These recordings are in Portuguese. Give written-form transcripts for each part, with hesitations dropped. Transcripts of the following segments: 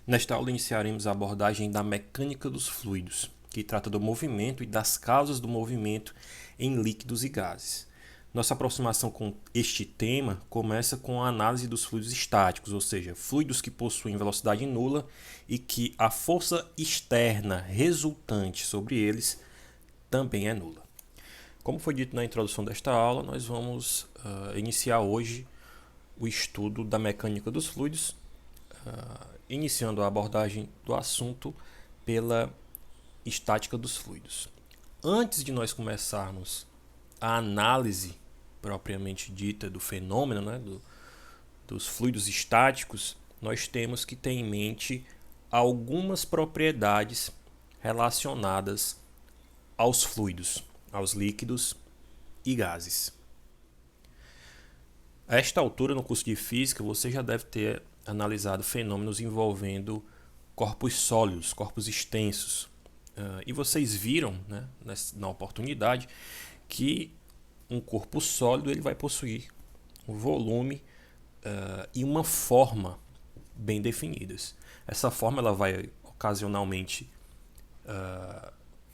Nesta aula iniciaremos a abordagem da mecânica dos fluidos, que trata do movimento e das causas do movimento em líquidos e gases. Nossa aproximação com este tema começa com a análise dos fluidos estáticos, ou seja, fluidos que possuem velocidade nula e que a força externa resultante sobre eles também é nula. Como foi dito na introdução desta aula, nós vamos iniciar hoje o estudo da mecânica dos fluidos, iniciando a abordagem do assunto pela estática dos fluidos. Antes de nós começarmos a análise propriamente dita do fenômeno, dos fluidos estáticos, nós temos que ter em mente algumas propriedades relacionadas aos fluidos, aos líquidos e gases. A esta altura, no curso de Física, você já deve ter analisado fenômenos envolvendo corpos sólidos, corpos extensos. E vocês viram, na oportunidade, que um corpo sólido ele vai possuir um volume e uma forma bem definidas. Essa forma ela vai ocasionalmente,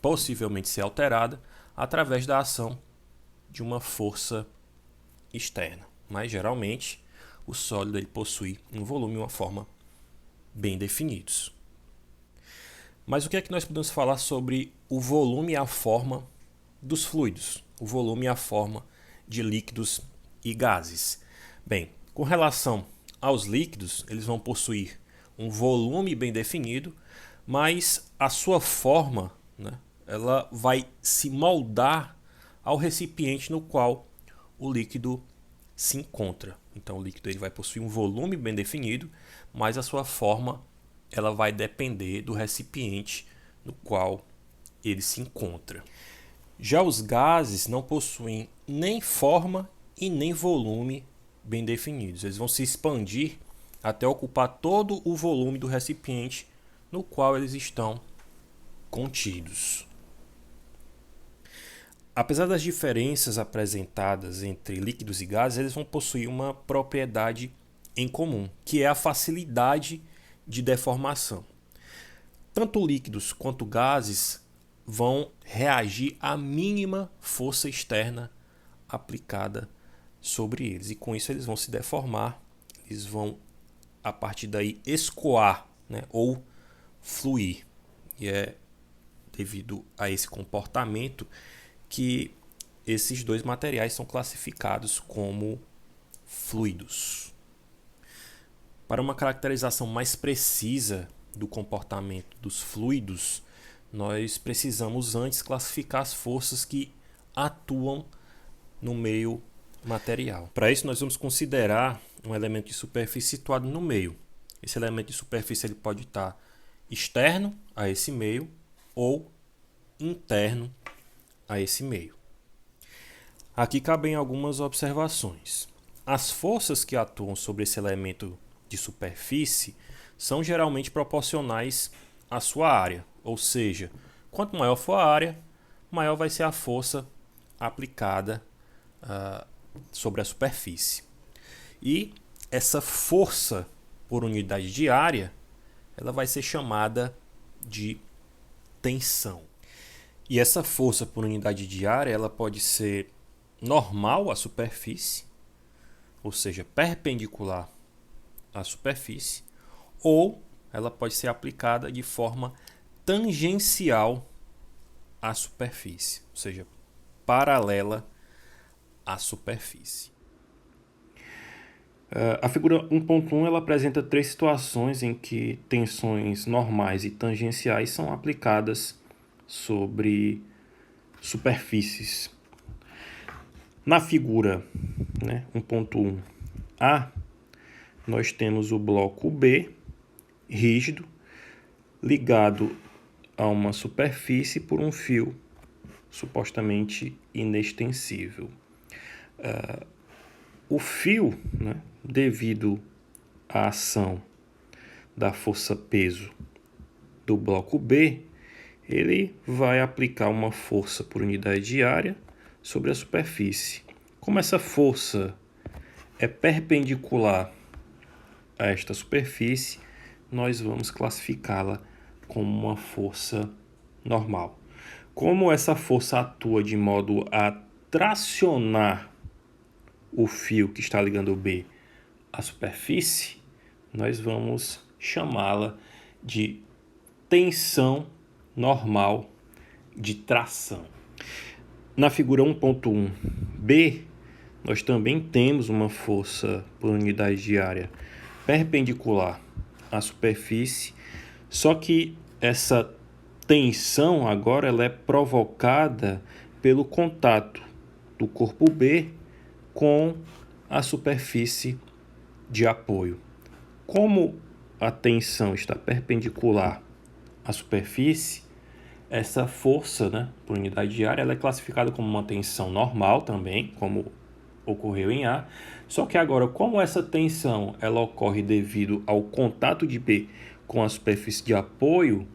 possivelmente ser alterada através da ação de uma força externa. Mas geralmente o sólido ele possui um volume e uma forma bem definidos. Mas o que é que nós podemos falar sobre o volume e a forma dos fluidos? O volume e a forma de líquidos e gases. Bem, com relação aos líquidos, eles vão possuir um volume bem definido, mas a sua forma, ela vai se moldar ao recipiente no qual o líquido se encontra. Então o líquido ele vai possuir um volume bem definido, mas a sua forma ela vai depender do recipiente no qual ele se encontra. Já os gases não possuem nem forma e nem volume bem definidos. Eles vão se expandir até ocupar todo o volume do recipiente no qual eles estão contidos. Apesar das diferenças apresentadas entre líquidos e gases, eles vão possuir uma propriedade em comum, que é a facilidade de deformação. Tanto líquidos quanto gases vão reagir à mínima força externa aplicada sobre eles. E com isso eles vão se deformar, eles vão, a partir daí, escoar, ou fluir. E é devido a esse comportamento que esses dois materiais são classificados como fluidos. Para uma caracterização mais precisa do comportamento dos fluidos, nós precisamos antes classificar as forças que atuam no meio material. Para isso, nós vamos considerar um elemento de superfície situado no meio. Esse elemento de superfície ele pode estar externo a esse meio ou interno a esse meio. Aqui cabem algumas observações. As forças que atuam sobre esse elemento de superfície são geralmente proporcionais à sua área, ou seja, quanto maior for a área, maior vai ser a força aplicada sobre a superfície. E essa força por unidade de área, ela vai ser chamada de tensão. E essa força por unidade de área, ela pode ser normal à superfície, ou seja, perpendicular à superfície, ou ela pode ser aplicada de forma tangencial à superfície, ou seja, paralela à superfície. A figura 1.1 ela apresenta três situações em que tensões normais e tangenciais são aplicadas sobre superfícies. Na figura 1.1a, nós temos o bloco B, rígido, ligado a uma superfície por um fio supostamente inextensível. O fio, devido à ação da força-peso do bloco B, ele vai aplicar uma força por unidade de área sobre a superfície. Como essa força é perpendicular a esta superfície, nós vamos classificá-la como uma força normal. Como essa força atua de modo a tracionar o fio que está ligando o B à superfície, nós vamos chamá-la de tensão normal de tração. Na figura 1.1b, nós também temos uma força por unidade de área perpendicular à superfície, só que essa tensão agora ela é provocada pelo contato do corpo B com a superfície de apoio. Como a tensão está perpendicular à superfície, essa força, por unidade de área, ela é classificada como uma tensão normal também, como ocorreu em A. Só que agora, como essa tensão ela ocorre devido ao contato de B com a superfície de apoio,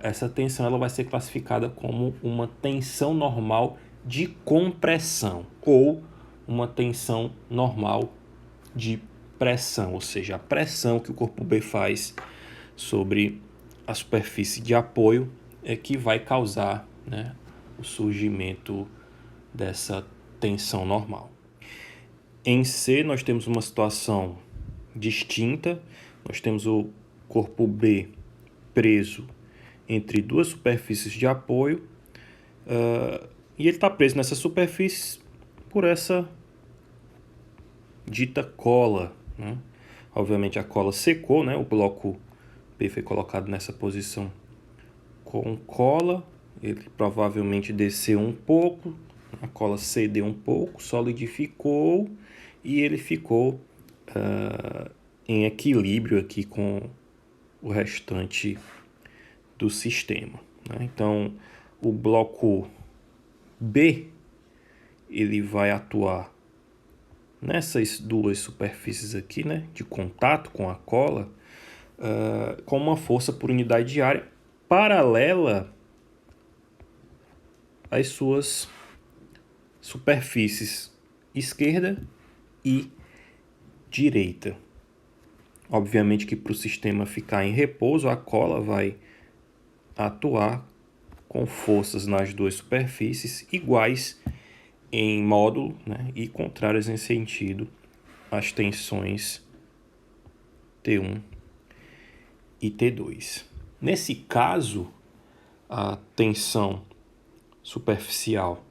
essa tensão ela vai ser classificada como uma tensão normal de compressão ou uma tensão normal de pressão, ou seja, a pressão que o corpo B faz sobre a superfície de apoio é que vai causar, o surgimento dessa tensão normal. Em C, nós temos uma situação distinta. Nós temos o corpo B preso entre duas superfícies de apoio e ele está preso nessa superfície por essa dita cola. Obviamente a cola secou, o bloco B foi colocado nessa posição com cola, ele provavelmente desceu um pouco, a cola cedeu um pouco, solidificou e ele ficou em equilíbrio aqui com o restante do sistema. Então, o bloco B ele vai atuar nessas duas superfícies aqui, de contato com a cola, com uma força por unidade de área paralela às suas superfícies esquerda e direita. Obviamente que para o sistema ficar em repouso, a cola vai atuar com forças nas duas superfícies iguais em módulo, e contrárias em sentido às tensões T1 e T2. Nesse caso, a tensão superficial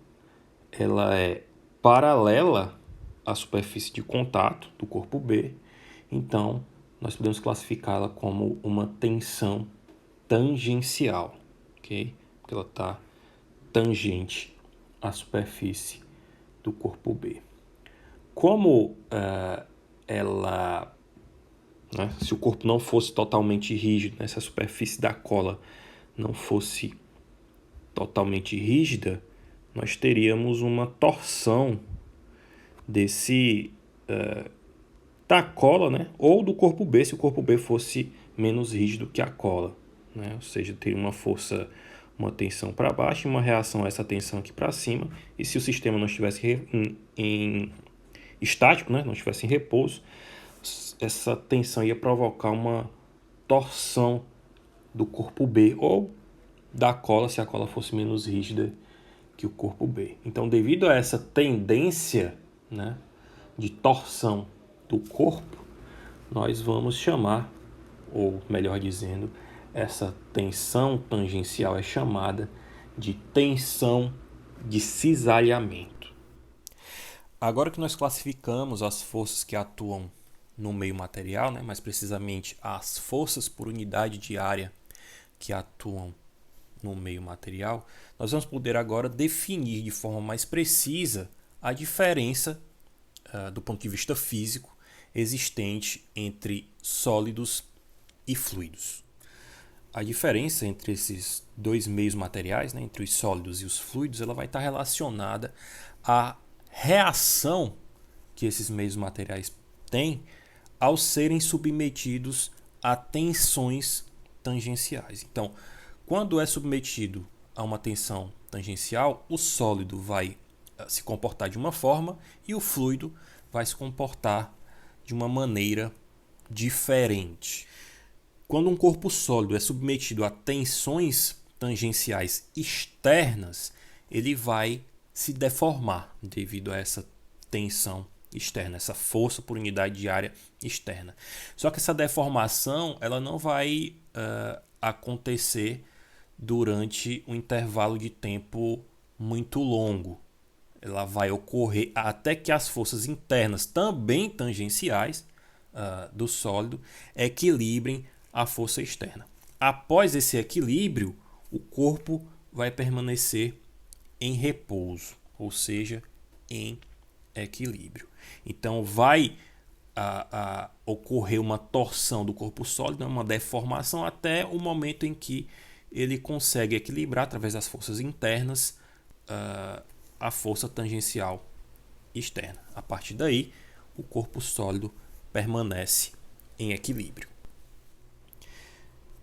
ela é paralela à superfície de contato do corpo B, então nós podemos classificá-la como uma tensão tangencial, ok? Porque ela está tangente à superfície do corpo B. Como se o corpo não fosse totalmente rígido, se a superfície da cola não fosse totalmente rígida, nós teríamos uma torção da cola, ou do corpo B, se o corpo B fosse menos rígido que a cola, ou seja, teria uma força, uma tensão para baixo e uma reação a essa tensão aqui para cima, e se o sistema não estivesse estático, não estivesse em repouso, essa tensão ia provocar uma torção do corpo B ou da cola, se a cola fosse menos rígida que o corpo B. Então, devido a essa tendência, de torção do corpo, nós vamos chamar, ou melhor dizendo, essa tensão tangencial é chamada de tensão de cisalhamento. Agora que nós classificamos as forças que atuam no meio material, mais precisamente as forças por unidade de área que atuam no meio material, nós vamos poder agora definir de forma mais precisa a diferença, do ponto de vista físico, existente entre sólidos e fluidos. A diferença entre esses dois meios materiais, entre os sólidos e os fluidos, ela vai estar relacionada à reação que esses meios materiais têm ao serem submetidos a tensões tangenciais. Então, quando é submetido a uma tensão tangencial, o sólido vai se comportar de uma forma e o fluido vai se comportar de uma maneira diferente. Quando um corpo sólido é submetido a tensões tangenciais externas, ele vai se deformar devido a essa tensão externa, essa força por unidade de área externa. Só que essa deformação ela não vai acontecer durante um intervalo de tempo muito longo. Ela vai ocorrer até que as forças internas, também tangenciais, do sólido, equilibrem a força externa. Após esse equilíbrio, o corpo vai permanecer em repouso, ou seja, em equilíbrio. Então vai ocorrer uma torção do corpo sólido, uma deformação, até o momento em que ele consegue equilibrar através das forças internas a força tangencial externa. A partir daí, o corpo sólido permanece em equilíbrio.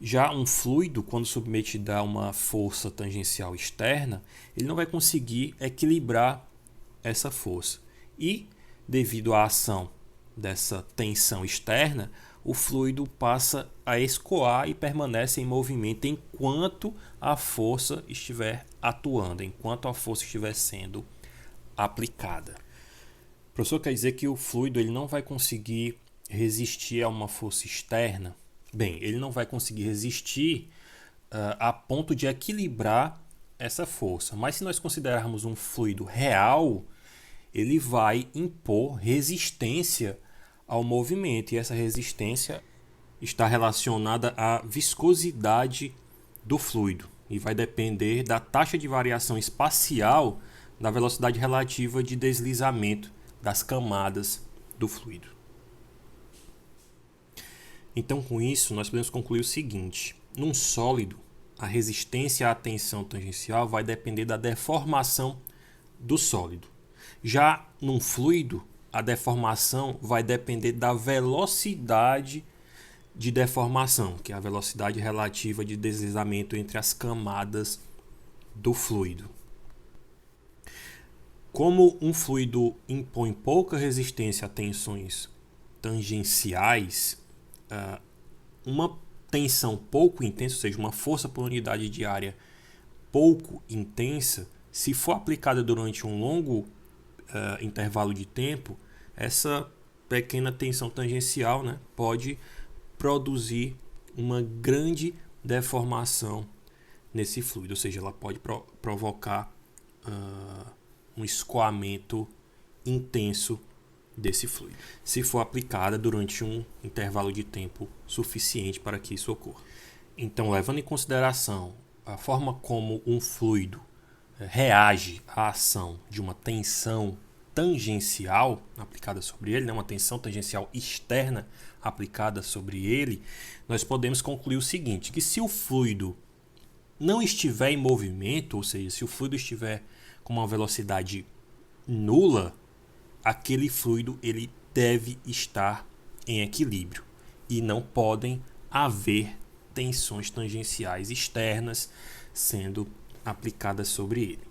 Já um fluido, quando submetido a uma força tangencial externa, ele não vai conseguir equilibrar essa força. E, devido à ação dessa tensão externa, o fluido passa a escoar e permanece em movimento enquanto a força estiver atuando, enquanto a força estiver sendo aplicada. O professor quer dizer que o fluido ele não vai conseguir resistir a uma força externa? Bem, ele não vai conseguir resistir a ponto de equilibrar essa força. Mas se nós considerarmos um fluido real, ele vai impor resistência ao movimento. E essa resistência está relacionada à viscosidade do fluido e vai depender da taxa de variação espacial da velocidade relativa de deslizamento das camadas do fluido. Então, com isso, nós podemos concluir o seguinte: num sólido, a resistência à tensão tangencial vai depender da deformação do sólido. Já num fluido, a deformação vai depender da velocidade de deformação, que é a velocidade relativa de deslizamento entre as camadas do fluido. Como um fluido impõe pouca resistência a tensões tangenciais, uma tensão pouco intensa, ou seja, uma força por unidade de área pouco intensa, se for aplicada durante um longo intervalo de tempo, essa pequena tensão tangencial, né, pode produzir uma grande deformação nesse fluido, ou seja, ela pode provocar um escoamento intenso desse fluido, se for aplicada durante um intervalo de tempo suficiente para que isso ocorra. Então, levando em consideração a forma como um fluido reage à ação de uma tensão tangencial aplicada sobre ele, né, uma tensão tangencial externa aplicada sobre ele, nós podemos concluir o seguinte: que se o fluido não estiver em movimento, ou seja, se o fluido estiver com uma velocidade nula, aquele fluido ele deve estar em equilíbrio e não podem haver tensões tangenciais externas sendo aplicadas sobre ele.